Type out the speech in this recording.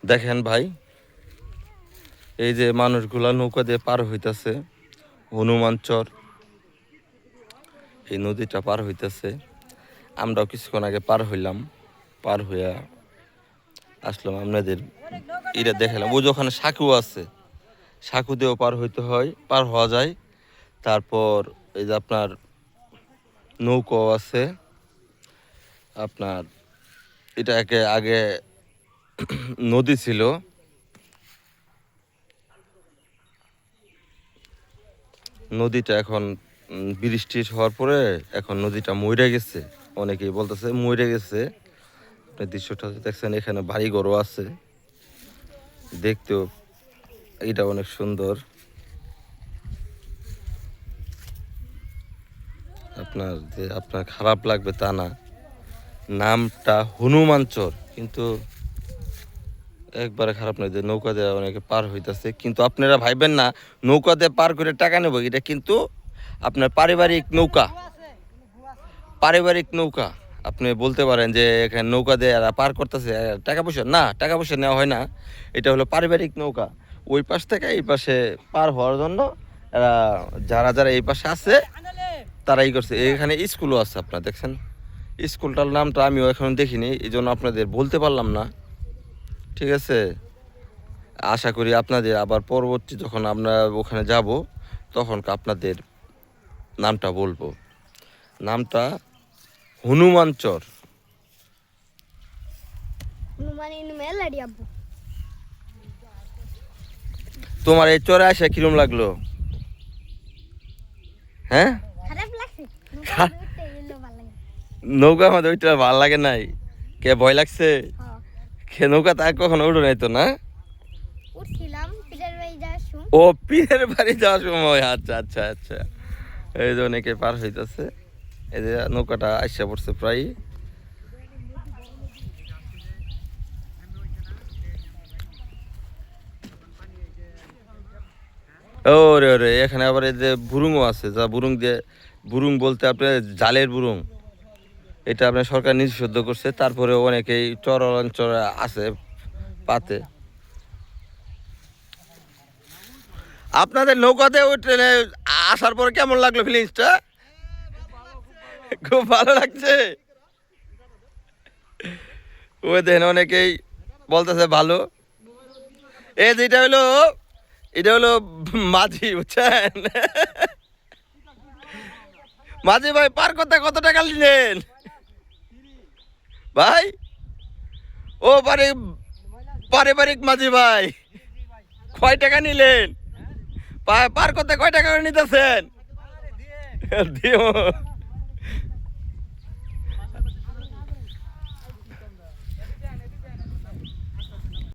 দেখেন ভাই, এই যে মানুষগুলা নৌকা দিয়ে পার হইতেছে হনুমানচর, এই নদীটা পার হইতেছে। আমরাও কিছুক্ষণ আগে পার হইলাম, পার হইয়া আসলাম আপনাদের এটা দেখালাম। ওই যে ওখানে সাঁকু আছে, সাঁকু দিয়েও পার হইতে হয়, পার হওয়া যায়। তারপর এই যে আপনার নৌকাও আছে। আপনার এটা আগে নদী ছিল, নদীটা এখন বৃষ্টি হওয়ার পরে এখন নদীটা মইরে গেছে, অনেকেই বলতেছে মইরে গেছে। আপনি দৃশ্যটা দেখছেন, এখানে বাড়ি ঘরও আছে, দেখতেও এটা অনেক সুন্দর। আপনার খারাপ লাগবে তা না, নামটা হনুমানচর, কিন্তু একবারে খারাপ নয় যে নৌকা দিয়ে অনেকে পার হইতেছে। কিন্তু আপনারা ভাইবেন না নৌকা দিয়ে পার করে টাকা নেব, এটা কিন্তু আপনার পারিবারিক নৌকা, পারিবারিক নৌকা। আপনি বলতে পারেন যে এখানে নৌকা দিয়ে এরা পার করতেছে টাকা পয়সা, না, টাকা পয়সা নেওয়া হয় না। এটা হলো পারিবারিক নৌকা। ওই পাশ থেকে এই পাশে পার হওয়ার জন্য এরা যারা যারা এই পাশে আছে তারা ই করছে। এখানে স্কুলও আছে, আপনারা দেখছেন। স্কুলটার নামটা আমিও এখন দেখিনি, এই জন্য আপনাদের বলতে পারলাম না। ঠিক আছে, আশা করি আপনাদের আবার পরবর্তী যখন আমরা ওখানে যাব তখন আপনাদের নামটা বলবো। নামটা হনুমানচর। তোমার এই চরে আসে কিরম লাগলো? হ্যাঁ, নৌকা আমাদের ওইটা ভালো লাগে নাই, কে ভয় লাগছে? কে নৌকা তা কখনো উঠো নাই তো না? ও পীরের বাড়ি যাওয়ার সময়, আচ্ছা আচ্ছা আচ্ছা। এই যে অনেকে পার হইতেছে, এই যে নৌকাটা আইসা পড়ছে প্রায়। ওরে ওরে, এখানে আবার এই যে বুরুংও আছে, যা বুরুং দিয়ে, বুরুং বলতে আপনার জালের বুরুং, এটা আপনার সরকার নিষিদ্ধ করছে। তারপরে অনেকেই চর অঞ্চল আছে পাতে। আপনাদের নৌকাতে ওই ট্রেনে আসার পরে কেমন লাগলো ফিলিংসটা? খুব ভালো লাগছে। ওই দেখেন অনেকেই বলতেছে ভালো। এই যে এটা হলো মাঝি, বুঝছেন? মাঝি ভাই, পার করতে কত টাকা নিলেন ভাই? ও পারিবারিক মাঝি ভাই, কয় টাকা নিলেন? পার করতে কয় টাকা করে নিতেছেন? দিও